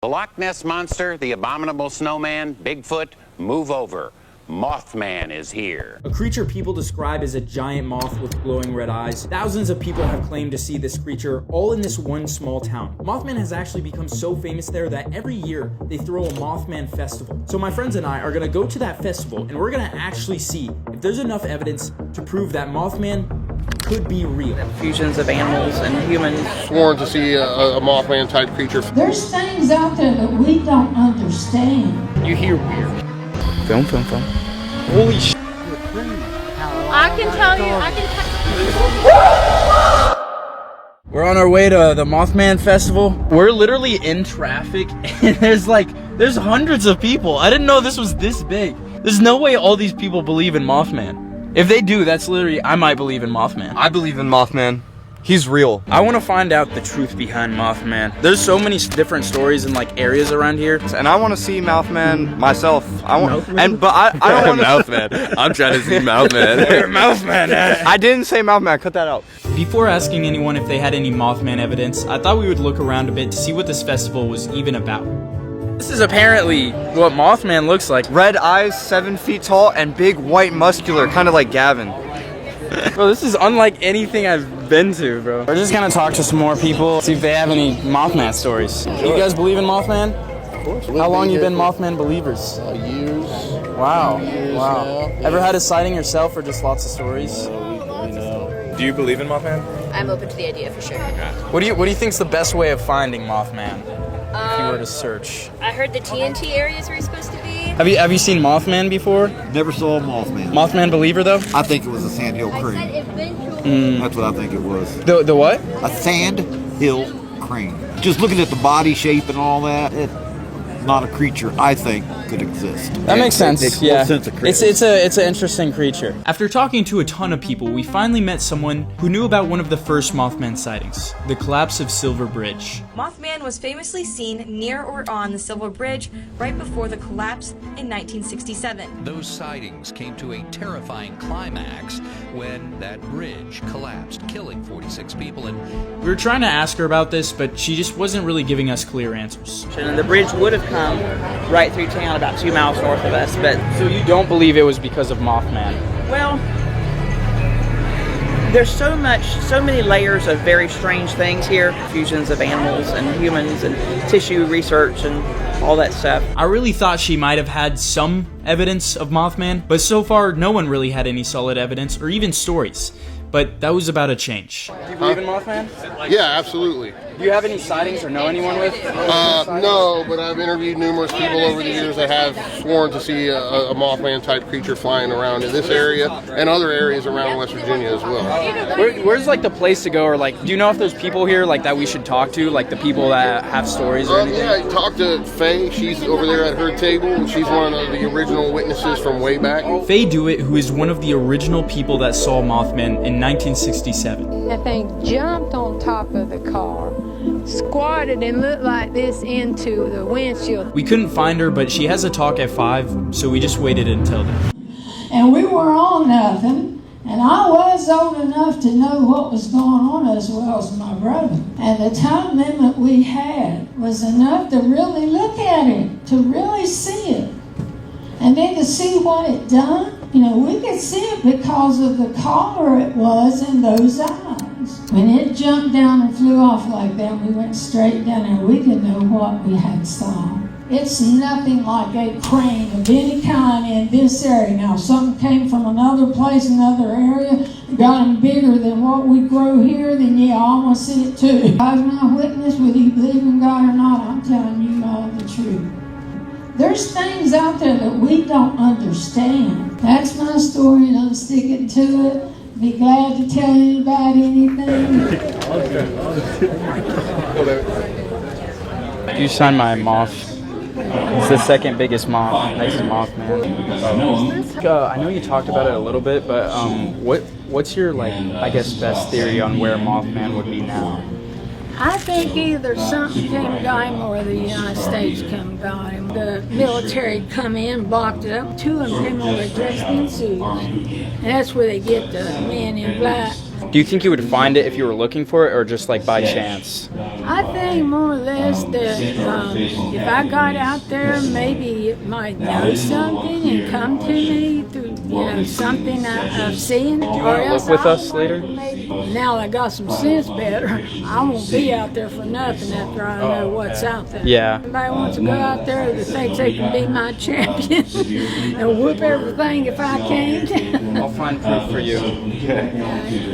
The Loch Ness Monster, the Abominable Snowman, Bigfoot, move over. Mothman is here. A creature people describe as a giant moth with glowing red eyes. Thousands of people have claimed to see this creature, all in this one small town. Mothman has actually become so famous there that every year they throw a Mothman festival. So my friends and I are gonna go to that festival and we're gonna actually see if there's enough evidence to prove that Mothman could be real. Fusions of animals and humans. Sworn to see a Mothman type creature. There's things out there that we don't understand. You hear weird. Film. Holy shit. I can tell you. We're on our way to the Mothman Festival. We're literally in traffic and there's hundreds of people. I didn't know this was this big. There's no way all these people believe in Mothman. If they do, that's literally, I might believe in Mothman. I believe in Mothman. He's real. I want to find out the truth behind Mothman. There's so many different stories in areas around here. And I want to see Mothman myself. I don't want Mouthman. I'm trying to see Mothman. Where Mothman at? I didn't say Mothman. Cut that out. Before asking anyone if they had any Mothman evidence, I thought we would look around a bit to see what this festival was even about. This is apparently what Mothman looks like. Red eyes, 7 feet tall, and big, white, muscular, kind of like Gavin. Bro, this is unlike anything I've been to, bro. We're just gonna talk to some more people, see if they have any Mothman stories. Sure. You guys believe in Mothman? Of course. How long you been Mothman believers? Years. Wow. Years Wow. now. Ever had a sighting yourself or just lots of stories? We know. Do you believe in Mothman? I'm open to the idea for sure. What do you think's the best way of finding Mothman? If you were to search. I heard the TNT area is where you're supposed to be. Have you seen Mothman before? Never saw a Mothman. Mothman believer though? I think it was a sandhill crane. That's what I think it was. The what? A sandhill crane. Just looking at the body shape and all that, it's not a creature I think could exist. That makes sense. It makes Yeah, more sense of creature. it's an interesting creature. After talking to a ton of people, we finally met someone who knew about one of the first Mothman sightings, the collapse of Silver Bridge. Mothman was famously seen near or on the Silver Bridge right before the collapse in 1967. Those sightings came to a terrifying climax when that bridge collapsed, killing 46 people. And we were trying to ask her about this, but she just wasn't really giving us clear answers. And the bridge would have come right through town about 2 miles north of us, but... So you don't believe it was because of Mothman? Well, there's so many layers of very strange things here. Fusions of animals and humans and tissue research and all that stuff. I really thought she might have had some evidence of Mothman, but so far no one really had any solid evidence or even stories. But that was about to change. Do you believe in Mothman? Yeah, absolutely. Do you have any sightings or know anyone with? No, but I've interviewed numerous people over the years that have sworn to see a Mothman type creature flying around in this area and other areas around West Virginia as well. Where's the place to go, or do you know if there's people here that we should talk to, the people that have stories or anything? Yeah, I talked to Faye. She's over there at her table, and she's one of the original witnesses from way back. Faye Dewitt, who is one of the original people that saw Mothman in 1967. That thing jumped on top of the car, squatted and looked like this into the windshield. We couldn't find her, but she has a talk at 5, so we just waited until then. And we were on nothing, and I was old enough to know what was going on as well as my brother. And the time limit we had was enough to really look at it, to really see it. And then to see what it done, we could see it because of the color it was in those eyes. When it jumped down and flew off like that, we went straight down there. We didn't know what we had saw. It's nothing like a crane of any kind in this area. Now, if something came from another place, another area, got them bigger than what we grow here, then yeah, I almost see it too. I've not witnessed whether you believe in God or not. I'm telling you all the truth. There's things out there that we don't understand. That's my story, and I'm sticking to it. Be glad to tell anybody anything. You signed my moth. It's the second biggest moth next to Mothman. I know you talked about it a little bit, but what's your best theory on where Mothman would be now? I think either something came and got him or the United States came and got him. The military come in, blocked it up. 2 of them came over dressed in suits. And that's where they get the men in black Do you think you would find it if you were looking for it, or just like by chance? I think more or less that if I got out there, maybe it might know something and come to me through, something I've seen. Do you want to look with us later? Now I got some sense better. I won't be out there for nothing after I know what's out there. Yeah. Everybody wants to go out there that thinks they can be my champion and whoop everything if I can't. I'll find proof for you.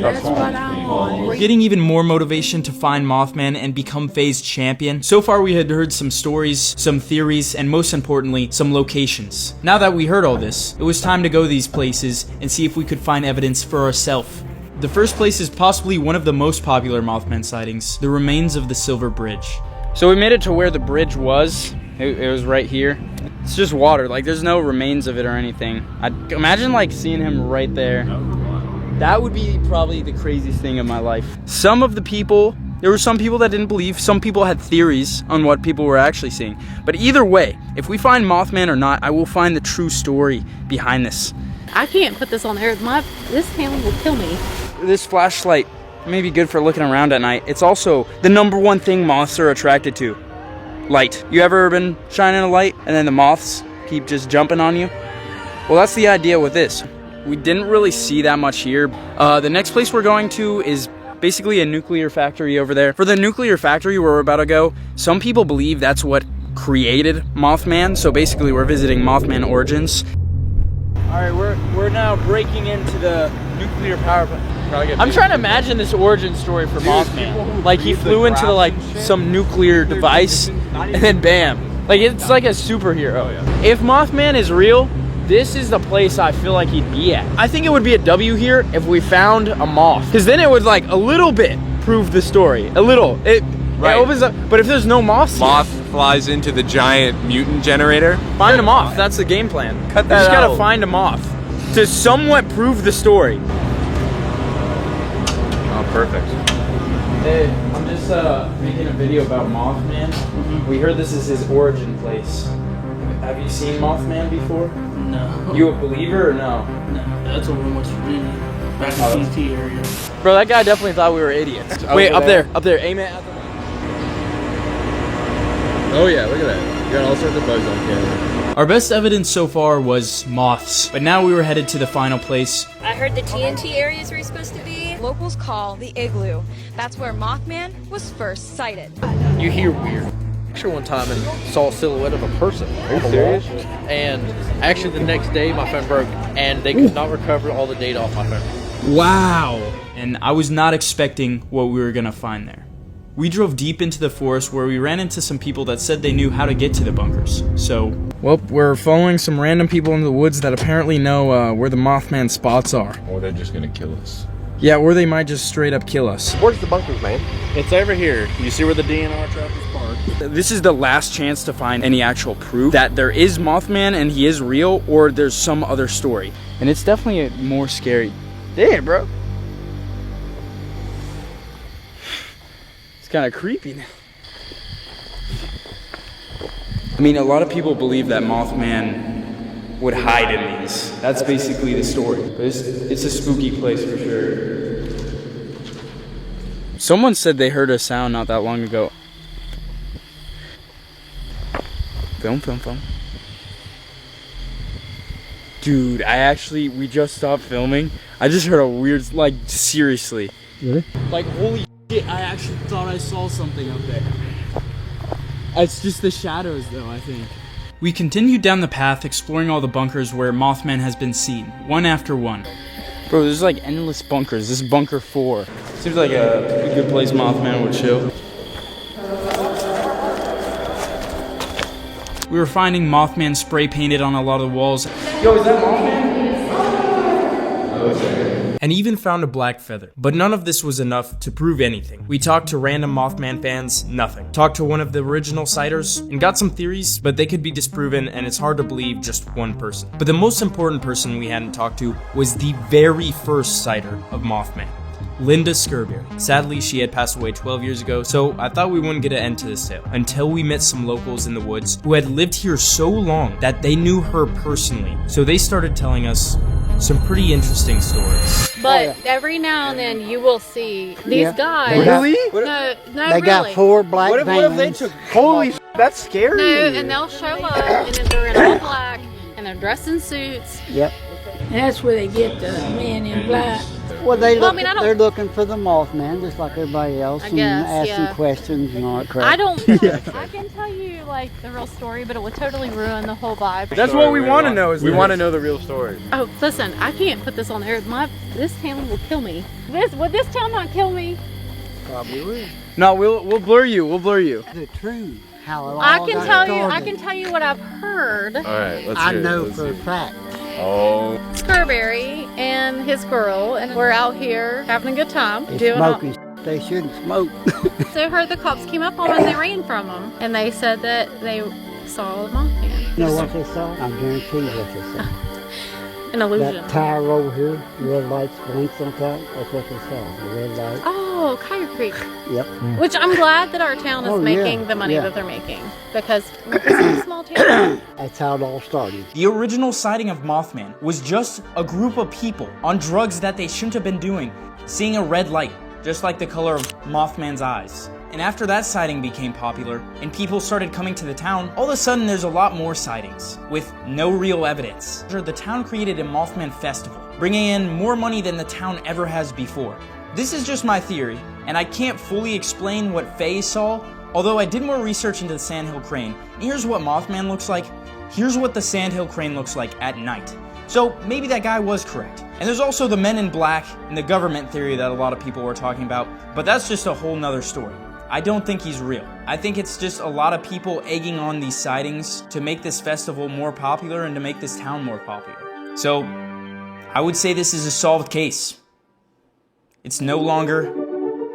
That's what I want. We're getting even more motivation to find Mothman and become Faye's champion. So far we had heard some stories, some theories, and most importantly, some locations. Now that we heard all this, it was time to go these places and see if we could find evidence for ourselves. The first place is possibly one of the most popular Mothman sightings, the remains of the Silver Bridge. So we made it to where the bridge was. It was right here. It's just water, like there's no remains of it or anything. I'd imagine like seeing him right there. That would be probably the craziest thing of my life. There were some people that didn't believe, some people had theories on what people were actually seeing. But either way, if we find Mothman or not, I will find the true story behind this. I can't put this on there. This camera will kill me. This flashlight may be good for looking around at night. It's also the #1 thing moths are attracted to. Light. You ever been shining a light and then the moths keep just jumping on you? Well, that's the idea with this. We didn't really see that much here. The next place we're going to is basically a nuclear factory over there. For the nuclear factory where we're about to go, some people believe that's what created Mothman. So basically we're visiting Mothman origins. Alright, we're now breaking into the nuclear power plant. I'm trying to imagine this origin story for Mothman. Like he flew into some nuclear device and then bam. Like it's like a superhero. Oh, yeah. If Mothman is real, this is the place I feel like he'd be at. I think it would be a W here if we found a moth. Because then it would like a little bit prove the story. A little. It opens up. But if there's no moths Moth flies into the giant mutant generator. Find a moth. That's the game plan. Cut that out. You just gotta find a moth to somewhat prove the story. Oh, perfect. Hey, I'm just making a video about Mothman. We heard this is his origin place. Have you seen Mothman before? No. You a believer or no? No, that's over in West Virginia. Back in the CT area. Bro, that guy definitely thought we were idiots. Wait, up there, aim it at the... Oh yeah, look at that. You got all sorts of bugs on camera. Our best evidence so far was moths, but now we were headed to the final place. I heard the TNT area is where you're supposed to be. Locals call the Igloo. That's where Mothman was first sighted. You hear weird. Actually, one time and saw a silhouette of a person. Are you serious? And actually, the next day, my phone broke, and they could not recover all the data off my phone. Wow! And I was not expecting what we were gonna find there. We drove deep into the forest where we ran into some people that said they knew how to get to the bunkers. So, well, we're following some random people in the woods that apparently know where the Mothman spots are. Or they're just gonna kill us. Yeah, or they might just straight up kill us. Where's the bunkers, man? It's over here. You see where the DNR truck is parked? This is the last chance to find any actual proof that there is Mothman and he is real, or there's some other story. And it's definitely more scary. Damn, bro. It's kind of creepy now. I mean, a lot of people believe that Mothman would hide in these. That's basically the story. But it's a spooky place for sure. Someone said they heard a sound not that long ago. Film. Dude, we just stopped filming. I just heard a weird, like, seriously. Really? Like, holy shit, I actually thought I saw something up there. It's just the shadows, though, I think. We continued down the path, exploring all the bunkers where Mothman has been seen, one after one. Bro, there's like endless bunkers. This is bunker 4. Seems like a good place Mothman would chill. We were finding Mothman spray painted on a lot of the walls. Yo, is that Mothman? And even found a black feather. But none of this was enough to prove anything. We talked to random Mothman fans, nothing. Talked to one of the original sighters, and got some theories, but they could be disproven, and it's hard to believe just one person. But the most important person we hadn't talked to was the very first sighter of Mothman, Linda Skerberry. Sadly, she had passed away 12 years ago, so I thought we wouldn't get an end to this tale until we met some locals in the woods who had lived here so long that they knew her personally. So they started telling us some pretty interesting stories. But every now and then you will see these guys. Really? No, They really. got 4 black What if they took? Holy, that's scary. No, and they'll show up and then they're in all black and they're dressed in suits. Yep. And that's where they get the men in black. Well, I mean, I don't- they're looking for the Mothman, just like everybody else, and guess, asking yeah. questions and all that crap. I don't. I can tell you like the real story, but it would totally ruin the whole vibe. That's what we want to know. We want to know the real story. Oh, listen, I can't put this on air. This town will kill me. Would this town not kill me? Probably will. No, we'll blur you. We'll blur you. The truth, how it all I can got tell you. started. I can tell you what I've heard. All right, let's I hear it. know Let's for hear a it. fact. Oh. Scarberry and his girl, and we're out here having a good time. They're smoking. They shouldn't smoke. So heard the cops came up on them and they ran from them, and they said that they saw a Mothman. You know what they saw? I guarantee you what they saw. An illusion. That tire over here, red lights blinks on top. That's what they saw. The red light. Oh, Coyote Creek. Yep. Which I'm glad that our town is Oh, making yeah, the money yeah. that they're making, because it's a small town. That's how it all started. The original sighting of Mothman was just a group of people on drugs that they shouldn't have been doing, seeing a red light, just like the color of Mothman's eyes. And after that sighting became popular and people started coming to the town, all of a sudden there's a lot more sightings with no real evidence. The town created a Mothman festival, bringing in more money than the town ever has before. This is just my theory, and I can't fully explain what Faye saw, although I did more research into the Sandhill Crane. And here's what Mothman looks like. Here's what the Sandhill Crane looks like at night. So maybe that guy was correct. And there's also the men in black and the government theory that a lot of people were talking about, but that's just a whole nother story. I don't think he's real. I think it's just a lot of people egging on these sightings to make this festival more popular and to make this town more popular. So, I would say this is a solved case. It's no longer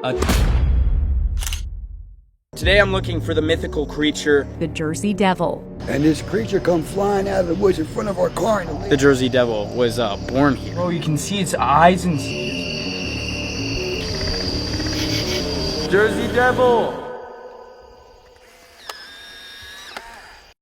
a... Today I'm looking for the mythical creature, the Jersey Devil. And this creature come flying out of the woods in front of our car. the Jersey Devil, was born here. Bro, you can see its eyes and... Jersey Devil!